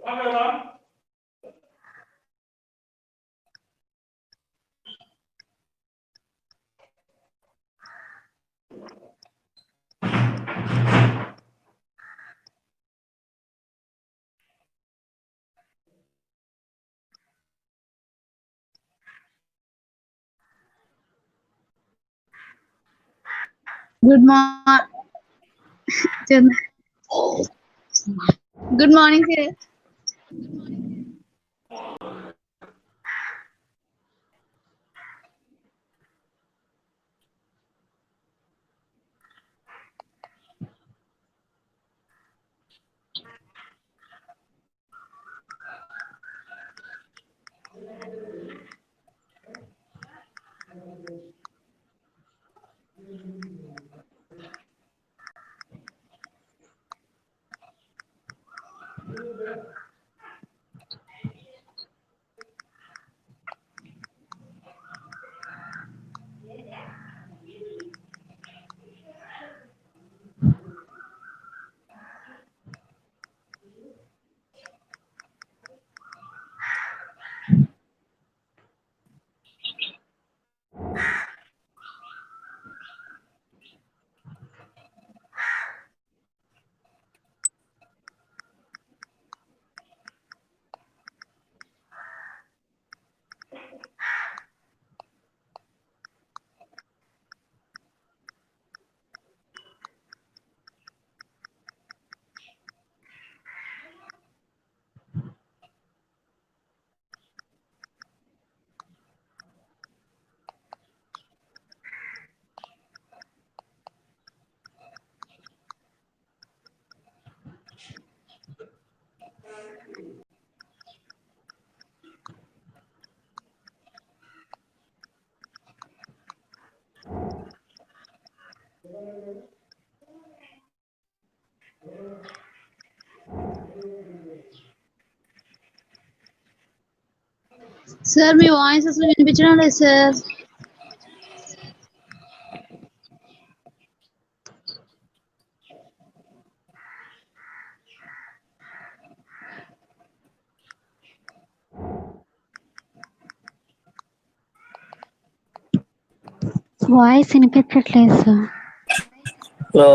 Good morning. Good morning, sir. Sir మీ voice అసలు వినిపించడం లేదు సార్. వాయిస్ వినిపించట్లేదు సార్. హలో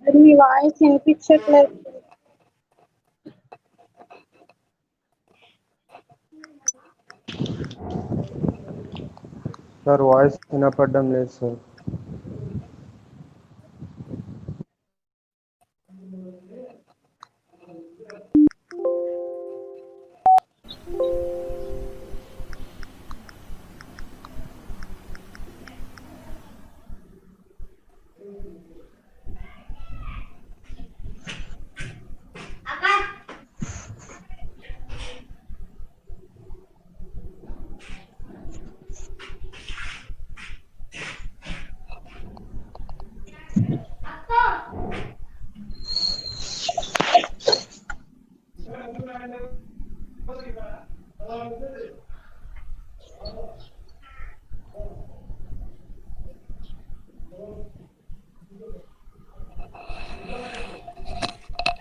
మీ వాయిస్ వినిపించట్లేదు. సార్ వాయిస్ వినపడడం లేదు సార్.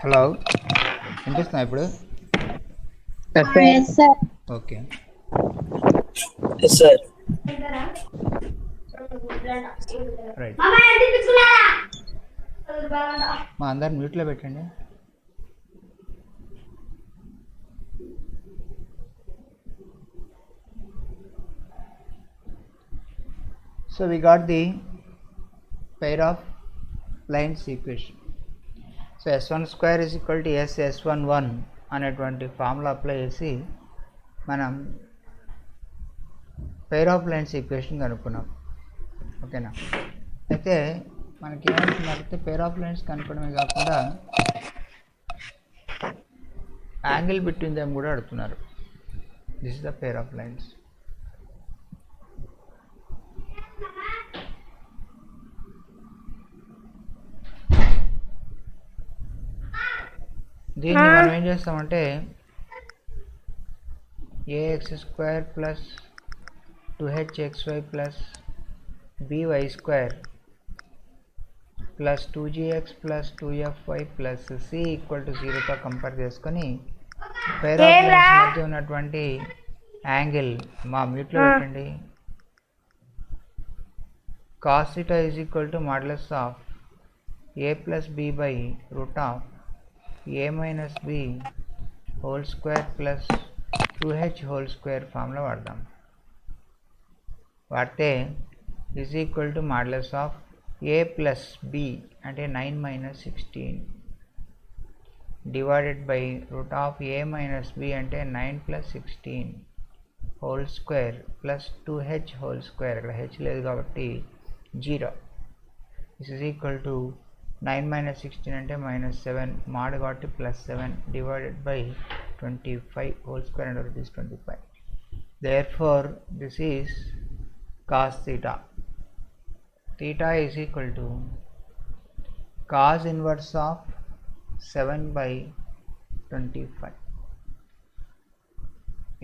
హలో, వినిపిస్తున్నా ఇప్పుడు? Yes, sir. Okay. Yes, sir. Right. మా అందరు మ్యూట్లో పెట్టండి. So we got the pair of lines equation. So s1 square is equal to s11 అనేటువంటి ఫార్ములా అప్లై చేసి మనం పెయిర్ ఆఫ్ లైన్స్ ఈక్వేషన్ కనుక్కున్నాం. ఓకేనా? అయితే మనకి ఏమంటున్నారంటే పెయిర్ ఆఫ్ లైన్స్ కనుక్కోవడమే కాకుండా యాంగిల్ బిట్వీన్ దెమ్ కూడా అడుగుతున్నారు. This is the pair of lines. దీన్ని మనం ఏం చేస్తామంటే ax square plus 2hxy plus by square plus 2gx plus 2fy plus c equal to 0తో కంపేర్ చేసుకొని పెయిర్ ఆఫ్ లైన్స్ మధ్య ఉన్నటువంటి యాంగిల్ మా మ్యూట్లో పెట్టండి. cos theta is equal to modulus of a plus b by root of a minus b whole square plus 2h whole square formula వాడదాం. వాడితే is equal to modulus of a plus b అంటే 9 minus 16 divided by root of a minus b అంటే 9 plus 16 whole square plus 2h whole square. ఇక్కడ h లేదు కాబట్టి 0. this is equal to 9 minus 16 అంటే minus 7 mod కాబట్టి plus 7 divided by 25 whole square and it is 25. therefore this is cos theta. theta is equal to cos inverse of 7 by 25.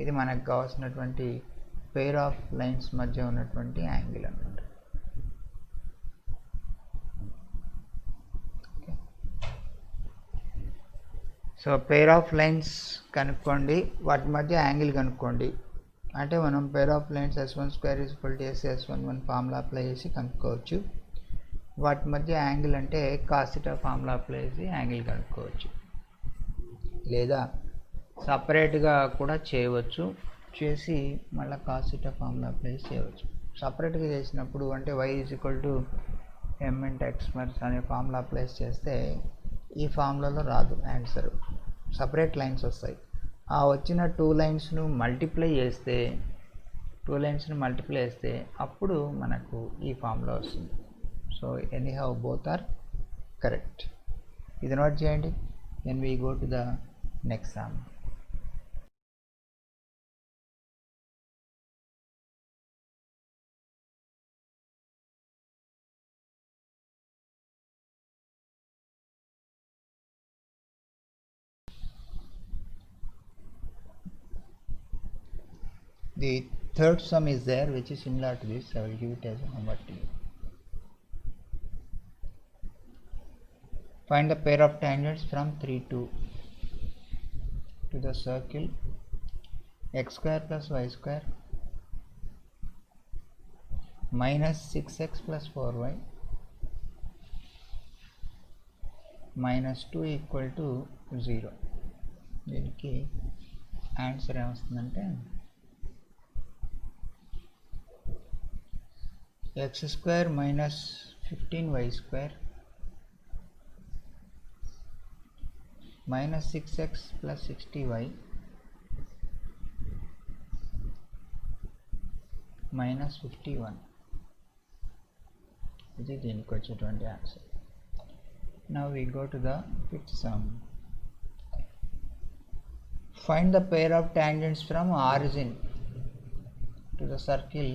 ఇది మనకు కావాల్సినటువంటి pair of lines మధ్య ఉన్నటువంటి angle అన్నమాట. So pair of lines కనుక్కోండి, వాటి మధ్య యాంగిల్ కనుక్కోండి. అంటే మనం pair of lines s1 square is equal to s11 formula apply చేసి కనుక్కోవచ్చు. వాటి మధ్య యాంగిల్ అంటే కాస్ థీటా ఫార్ములా అప్లై చేసి యాంగిల్ కనుక్కోవచ్చు. లేదా సపరేట్గా కూడా చేయవచ్చు. చేసి మళ్ళీ కాస్ థీటా ఫార్ములా అప్లై చేసి చేయవచ్చు. సపరేట్గా చేసినప్పుడు అంటే y is equal to m into x Mars అనే ఫార్ములా అప్లై చేస్తే ఈ ఫార్ములాలో రాదు ఆన్సర్. సపరేట్ లైన్స్ వస్తాయి. ఆ వచ్చిన టూ లైన్స్ను మల్టిప్లై చేస్తే అప్పుడు మనకు ఈ ఫార్ములా వస్తుంది. So anyhow both are correct. ఇది నోట్ చేయండి. Then we go to the next sum. The third sum is there which is similar to this. I will give it as a number to you. Find the pair of tangents from 3 to the circle x square plus y square minus 6x plus 4y minus 2 equal to 0. దీనికి answer ఏమొస్తుందంటే x square minus 15y square minus 6x plus 60y minus 51. ఇది దీనికి వచ్చేటువంటి answer. Now we go to the fifth sum. Find the pair of tangents from origin to the circle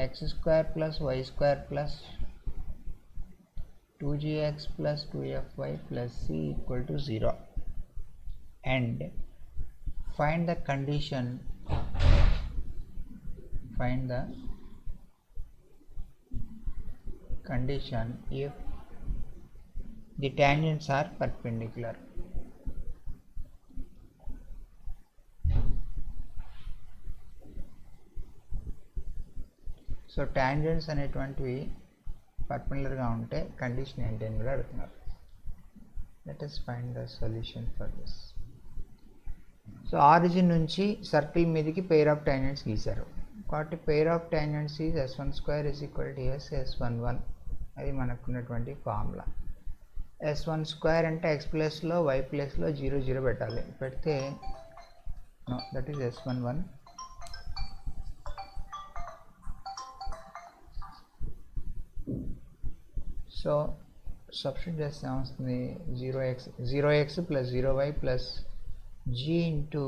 x square plus y square plus 2gx plus 2fy plus c equal to 0 and find the condition if the tangents are perpendicular. So tangents అనేటువంటివి పర్పెండిక్యులర్గా ఉంటే condition ఏంటి అని కూడా అడుగుతున్నారు. Let us find the solution for this. So origin నుంచి circle మీదకి pair of tangents గీశారు కాబట్టి pair of tangents is s1² s11. అది మనకున్నటువంటి ఫార్ములా. s1² అంటే x ప్లేస్లో y ప్లేస్లో 0 0 పెట్టాలి. పెడితే that is s11. So substitute చేస్తే ఏమొస్తుంది, 0x plus 0y plus g into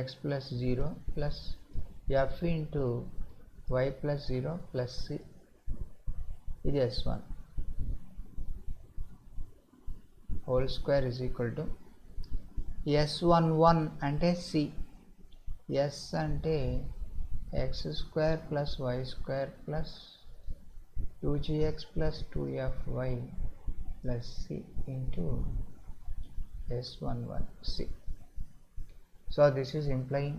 x plus 0 plus f into y plus 0 plus c. ఇది s1 whole square is equal to s11 అంటే c, s అంటే x² plus y² plus 2gx plus 2fy plus c into s11c. So this is implying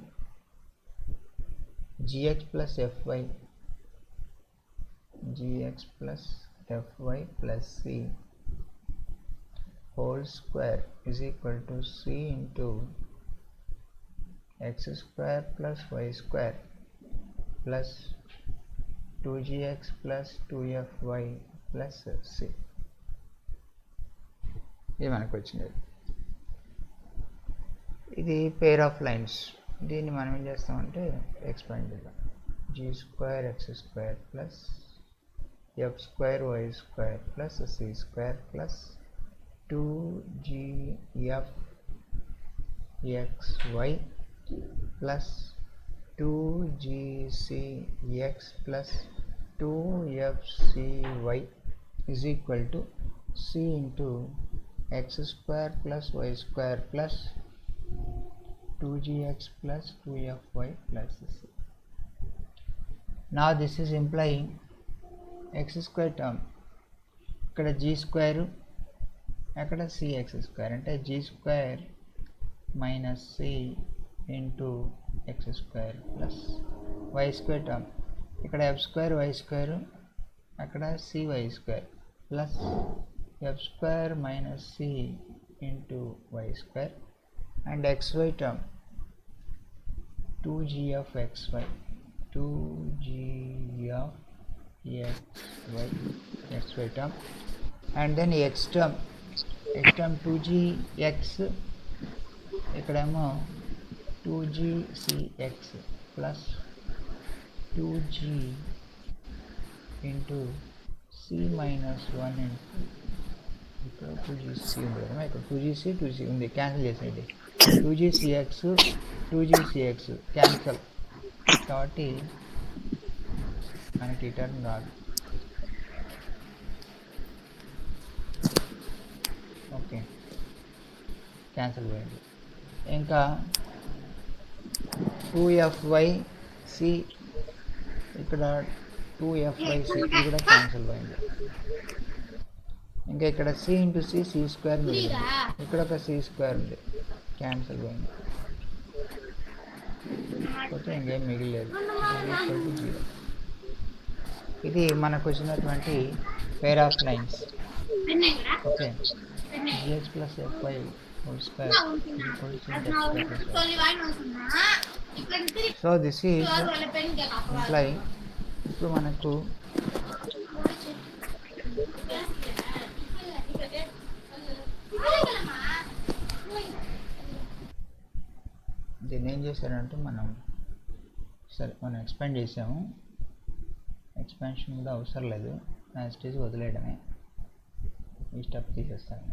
gx plus fy plus c whole square is equal to c into x² plus y² plus 2gx plus 2fy plus c. ఇది మనకు వచ్చినది. ఇది pair of lines. దీన్ని మనం ఏం చేస్తామంటే expand చేద్దాం. g² x² plus f² y² plus c² plus 2gf xy plus 2gcx plus 2fcy is equal to c into x² plus y² plus 2gx plus 2fy plus c. Now this is implying x² term ఇక్కడ g² అక్కడ cx² అంటే g² minus c into x² plus y² term ఇక్కడ f² y² అక్కడ cy² plus f² minus c into y² and xy term 2gf xy term and then x term 2gx ఇక్కడేమో 2gcx plus 2g into c minus 1 into ఇక్కడ 2gc ఉంది కదా, ఇక్కడ 2gc ఉంది, cancel చేసేది. 2gcx cancel కాబట్టి మనకి టర్మ్ రాదు. ఓకే, క్యాన్సిల్ పోయింది. ఇంకా 2fyc ఇక్కడ 2fyc ఇది కూడా క్యాన్సిల్ పోయింది. ఇంకా ఇక్కడ c ఇంటూ c c² మిగిలింది, ఇక్కడ ఒక c² ఉంది, క్యాన్సిల్ పోయింది. పోతే ఇంకేం మిగిలేదు. ఇది మనకు వచ్చినటువంటి pair of lines. Okay, gx plus fy whole square so this is imply ఇప్పుడు మనకు దీన్ని ఏం చేశారంటే మనం ఎక్స్పాండ్ చేసాము. ఎక్స్పాన్షన్ కూడా అవసరం లేదు, నా స్టేజ్ వదిలేయడమే. ఈ స్టెప్ తీసేస్తాను,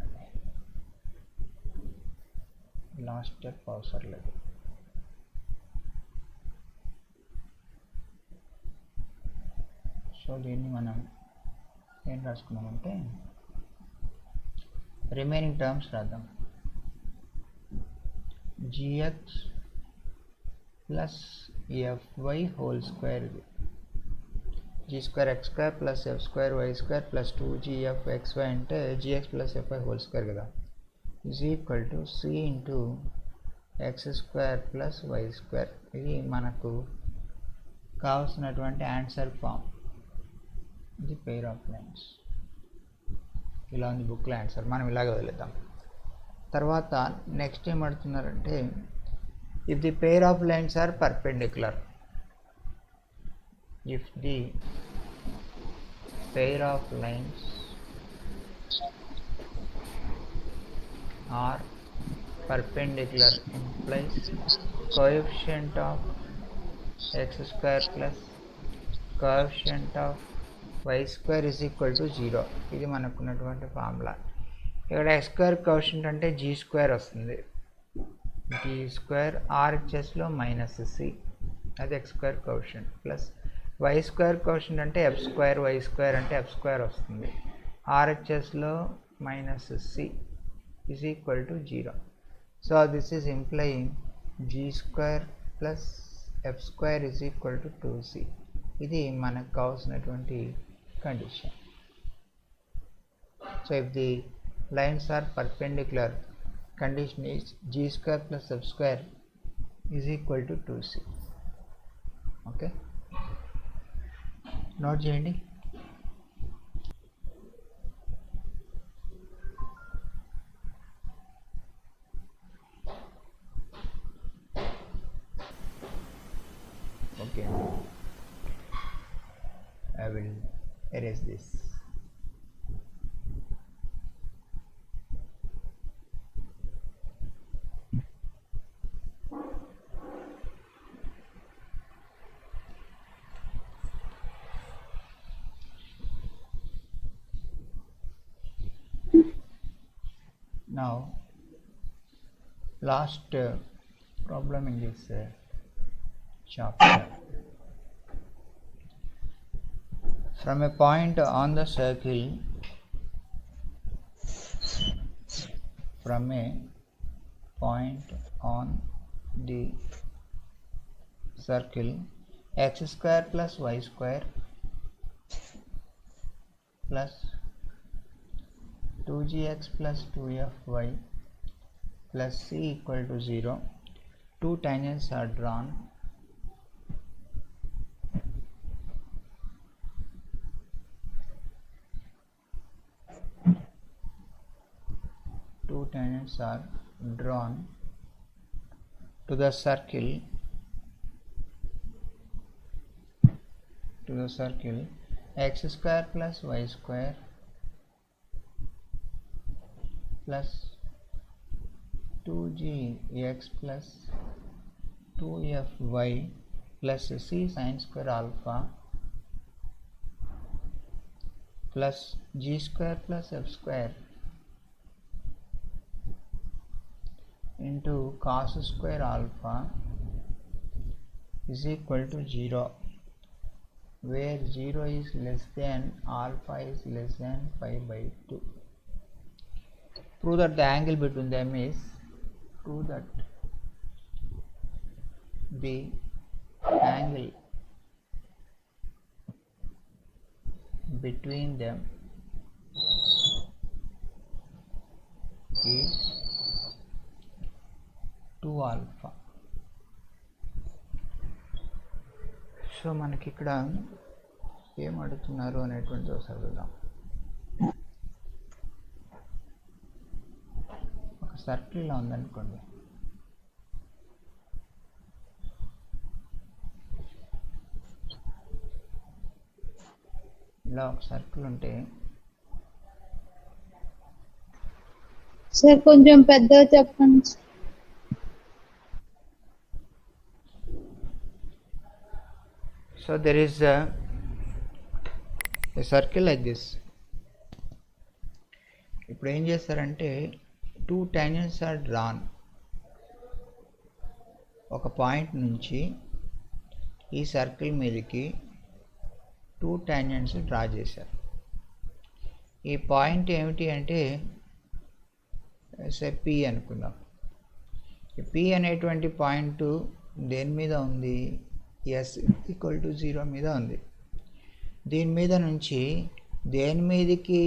లాస్ట్ స్టెప్ అవసరం లేదు. సో దీన్ని మనం ఏం రాసుకున్నామంటే రిమైనింగ్ టర్మ్స్ రాద్దాం. gx plus fy whole square g square x square plus f square y square plus 2gf xy అంటే gx plus fy whole square కదా, is equal to c into x square plus y square. ఇది మనకు కావాల్సినటువంటి answer form. ఇది pair of lines. ఇలా ఉంది బుక్లో answer, మనం ఇలాగ వదిలేద్దాం. తర్వాత నెక్స్ట్ ఏం అడుగుతున్నారంటే, if the pair of lines are perpendicular, if the pair of lines are perpendicular implies coefficient of x square plus coefficient of y square is equal to 0. ఇది మనకున్నటువంటి ఫార్ములా. ఇక్కడ x స్క్వేర్ కోఎఫిషియంట్ అంటే g square వస్తుంది, g square RHSలో minus c, అది x square coefficient, plus y square coefficient అంటే f square, y square అంటే f square వస్తుంది, RHSలో minus c is equal to 0. So this is implying g square plus f square is equal to 2c. ఇది మనకు కావాల్సినటువంటి condition. So if the lines are perpendicular, condition is g square plus f square is equal to 2c. Okay, note చేయండి. Okay, I will erase this. Now last problem in this chapter. From a point on the circle, from a point on the circle, x square plus y square plus 2gx plus 2fy plus c equal to 0. Two tangents are drawn. Two tangents are drawn to the circle, x square plus y square plus 2gx plus 2fy plus c sin square alpha plus g square plus f square into cos square alpha is equal to 0, where 0 is less than alpha is less than pi by 2. Prove that the angle between them is, prove that the angle between them is 2 alpha. So మనకి ఇక్కడ ఏం అడుగుతున్నారు అనేటువంటి ఒకసారి చూద్దాం. ఒక circle ఇలా ఉందనుకోండి, ఇలా ఒక సర్కిల్ ఉంటే సార్ కొంచెం పెద్దగా చెప్పండి. so there is a circle like this. ఇప్పుడు ఏం చేస్తారంటే, టూ tangents are drawn. ఒక పాయింట్ నుంచి ఈ సర్కిల్ మీదకి టూ tangents డ్రా చేశారు. ఈ పాయింట్ ఏమిటి అంటే P అనుకుందాం. ఈ P అనేటువంటి పాయింట్ దేని మీద ఉంది, S = 0 మీద ఉంది. దీని మీద నుంచి దేని మీదకి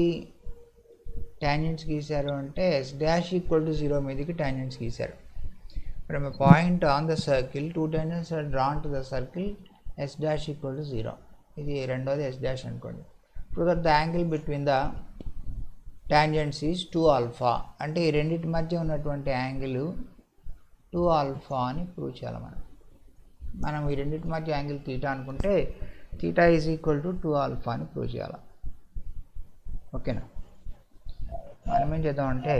టాంజెంట్స్ గీశారు అంటే ఎస్ డాష్ ఈక్వల్ టు 0 మీదకి టాంజెంట్స్ గీశారు. From a point on the circle 2 tangents are drawn to the circle s dash equal to 0. ఇది రెండోది s dash అనుకోండి. Prove that the angle between the tangents is 2 alpha. అంటే ఈ రెండింటి మధ్య ఉన్నటువంటి యాంగిల్ 2 alpha అని ప్రూవ్ చేయాలి. మనం ఈ రెండింటి మధ్య యాంగిల్ తీటా అనుకుంటే theta is equal to 2 alpha అని ప్రూవ్ చేయాలి. ఓకేనా? మనం ఏం చేద్దామంటే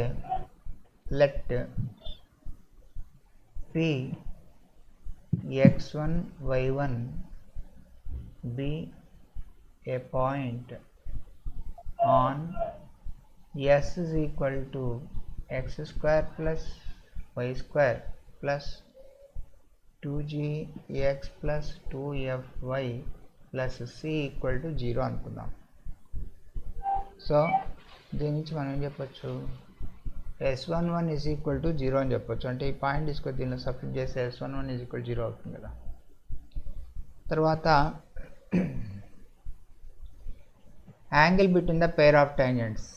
let p x1 y1 be a point on s is equal to x square plus y square plus 2gx plus 2fy plus c equal to 0 అనుకుందాం. So దీని నుంచి మనం ఏం చెప్పొచ్చు, s11 is equal to 0 అని చెప్పొచ్చు. అంటే ఈ పాయింట్ తీసుకొని దీనిలో సబ్స్టిట్యూట్ చేస్తే s11 is equal to 0 అవుతుంది కదా. తర్వాత angle between the pair of tangents,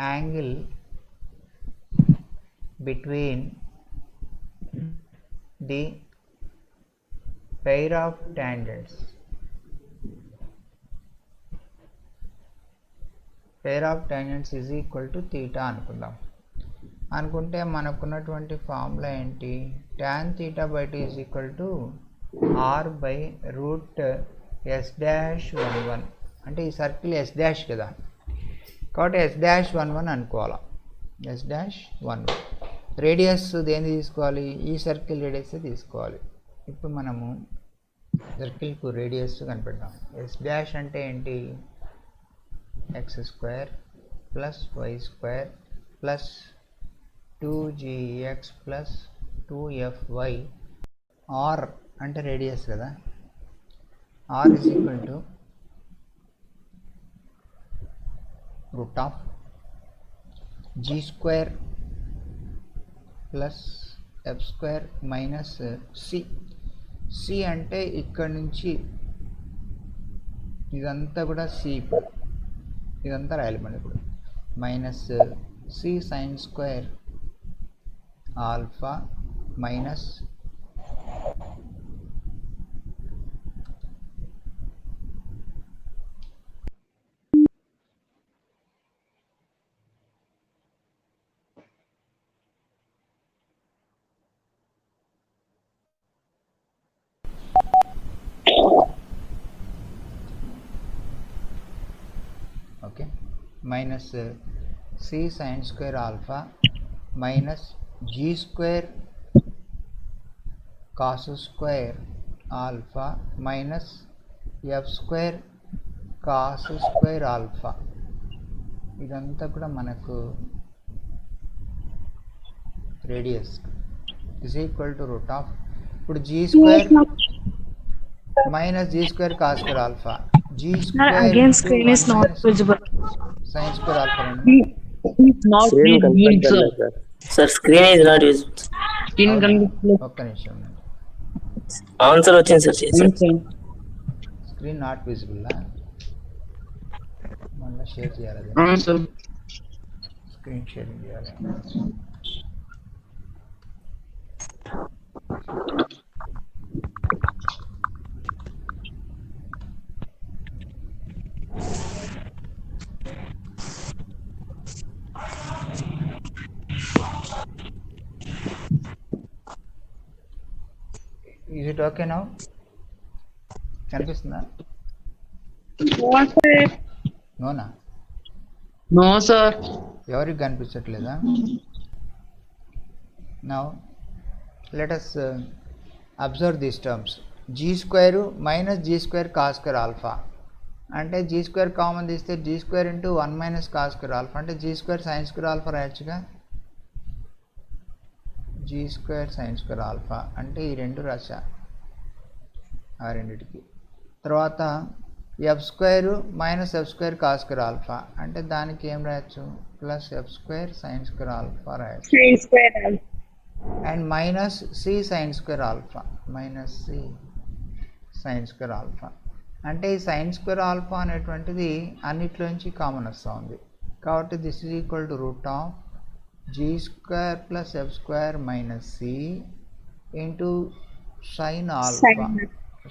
angle between the pair of tangents, pair of tangents is equal to theta అనుకుందాం. అనుకుంటే మనకున్నటువంటి ఫార్ములా ఏంటి, tan theta by t is equal to r by root s dash 11. అంటే ఈ circle s dash కదా, కాబట్టి s dash 11 అనుకోవాలా. s dash 11 radius దేని తీసుకోవాలి, ఈ సర్కిల్ రేడియస్ తీసుకోవాలి. ఇప్పుడు మనము సర్కిల్కు రేడియస్ కనిపెడదాం. s dash అంటే ఏంటి, x square plus y square plus 2gx plus 2fy. r అంటే రేడియస్ కదా, r is equal to root of g square plus f square minus c. c అంటే ఇక్కడ నుంచి ఇదంతా కూడా c, ఇప్పుడు ఇదంతా రాయాలి మనం ఇప్పుడు, minus c sin square alpha minus okay minus c sin square alpha minus g square cos square alpha minus f square cos square alpha. ఇదంతా కూడా మనకు radius is equal to root of, ఇప్పుడు g square minus g square cos square alpha, g square again screen is not visible. sin square alpha Not Screen visible, sir. కనపడలేదు sir. Sir, screen is not visible. Screen కనిపించలేదు. ఒక్క నిమిషం, Answer వచ్చింది sir, చేశాను. Screen not visible, మళ్ళీ share చేయాలి, అవును sir. Screen sharing చేయాలి. Is it okay now? కనిపిస్తుందా? నోనా? No sir. ఎవరికి కనిపించట్లేదా? Now let us observe these terms. g square minus g square cos square alpha అంటే g square కామన్ తీస్తే g square into 1 minus cos square alpha అంటే g square sin square alpha రాయొచ్చుగా. g square sin square alpha అంటే ఈ రెండు రాశా, ఆ రెండిటికి. తర్వాత f square minus f square cos square alpha అంటే దానికి ఏం రాయొచ్చు, plus f square sin square alpha రాయొచ్చు. And minus c sin square alpha, minus c sin square alpha. అంటే ఈ సైన్ స్క్వేర్ ఆల్ఫా అనేటువంటిది అన్నిట్లోంచి కామన్ వస్తూ ఉంది కాబట్టి this is equal to root of g square plus f square minus c into sin alpha.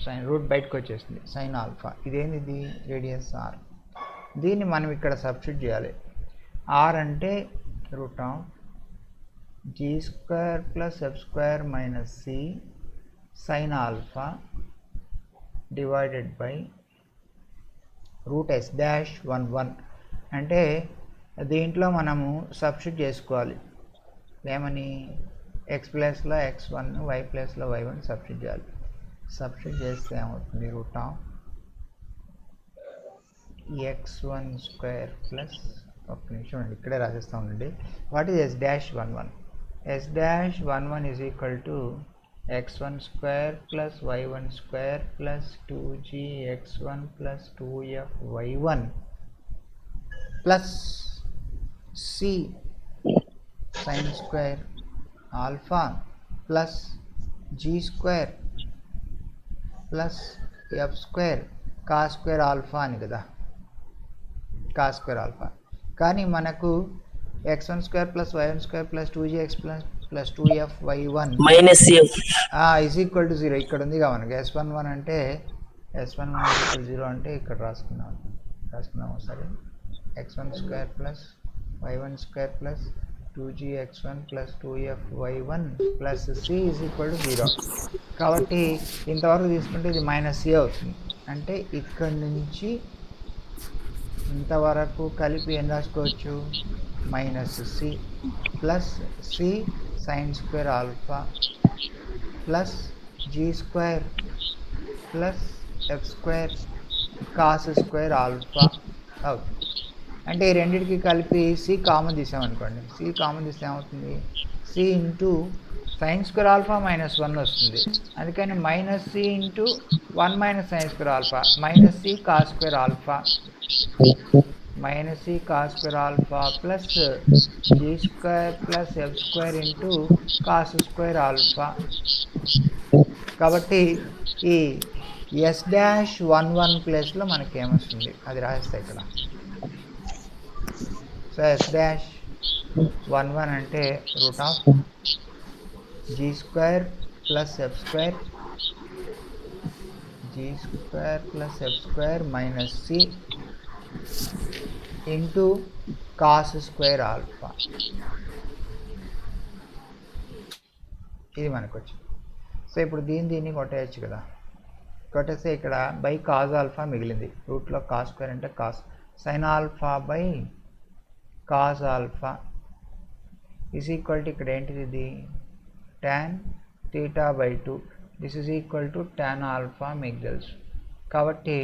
Sin root బయటకు వచ్చేసింది sin alpha. ఇదేంది radius r. దీన్ని మనం ఇక్కడ సబ్స్టిట్యూట్ చేయాలి. ఆర్ అంటే root of g square plus f square minus c sin alpha divided by root s dash 1 అంటే దీంట్లో మనము సబ్స్టిట్యూట్ చేసుకోవాలి. ఏమని ఎక్స్ ప్లస్లో x1 y ప్లస్లో y1 సబ్స్టిట్యూట్ చేయాలి. సబ్స్టిట్యూట్ చేస్తే ఏమవుతుంది root of x1 square plus ఒక నిమిషం అండి ఇక్కడే రాసేస్తా ఉండండి. What is s dash 1 s dash 1 is equal to x1 square plus y1 square plus 2gx1 plus 2fy1 plus c sin square alpha plus g square plus f square cos square alpha అని కదా, cos square alpha. కానీ మనకు x1 square plus y1 square plus 2gx plus 2fy1 minus f is equal to 0 ఇక్కడ ఉందిగా మనకి. s11 అంటే s11 equal 0 అంటే ఇక్కడ రాసుకున్నాం ఒకసారి. x1 square plus y1 square plus 2gx1 plus 2fy1 plus c is equal to 0. కాబట్టి ఇంతవరకు తీసుకుంటే ఇది మైనస్ సి అవుతుంది. అంటే ఇక్కడ నుంచి ఇంతవరకు కలిపి ఏం రాసుకోవచ్చు minus c plus c sin square alpha plus g square plus f square cos square alpha అవుతుంది. అంటే ఈ రెండింటికి కలిపి సి కామన్ తీసామనుకోండి. సి కామన్ తీస్తే ఏమవుతుంది c into sin square alpha minus 1 వస్తుంది. అందుకని minus c into 1 minus sin square alpha minus c cos square alpha minus c cos square alpha plus g square plus f square into cos square alpha. కాబట్టి ఈ yes dash 1 ప్లేస్లో మనకి ఏమొస్తుంది అది రాస్తాయి ఇక్కడ. So yes dash 1 అంటే root of g square plus f square plus f square minus c into cos square alpha. ఇది మనకు వచ్చింది. సో ఇప్పుడు దీన్ని కొట్టేయచ్చు కదా. కొట్టేస్తే ఇక్కడ బై కాజ్ ఆల్ఫా మిగిలింది. రూట్లో కాస్ స్క్వేర్ అంటే cos sign alpha by cos alpha is equal to ఇక్కడ ఏంటిది ఇది tan theta by 2. This is equal to tan alpha మీకు తెలుసు. కాబట్టి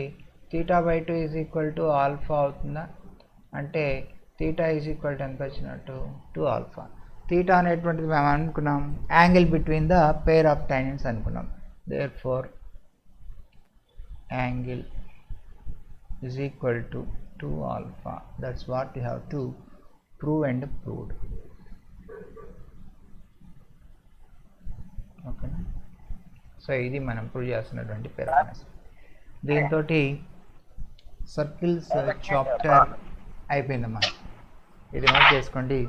theta by 2 is equal to alpha అవుతుందా అంటే theta ఈజ్ ఈక్వల్ టు ఎంత వచ్చినట్టు 2 ఆల్ఫా. theta అనేటువంటిది మేము అనుకున్నాం angle between the pair of tangents అనుకున్నాం. Therefore angle is equal to 2 alpha. That's what you have to prove and proved. ఓకేనా. So ఇది మనం ప్రూవ్ చేస్తున్నటువంటి పారామీటర్స్. దీంతో సర్కిల్స్ చాప్టర్ అయిపోయిందమ్మా. ఇది నోట్ చేసుకోండి.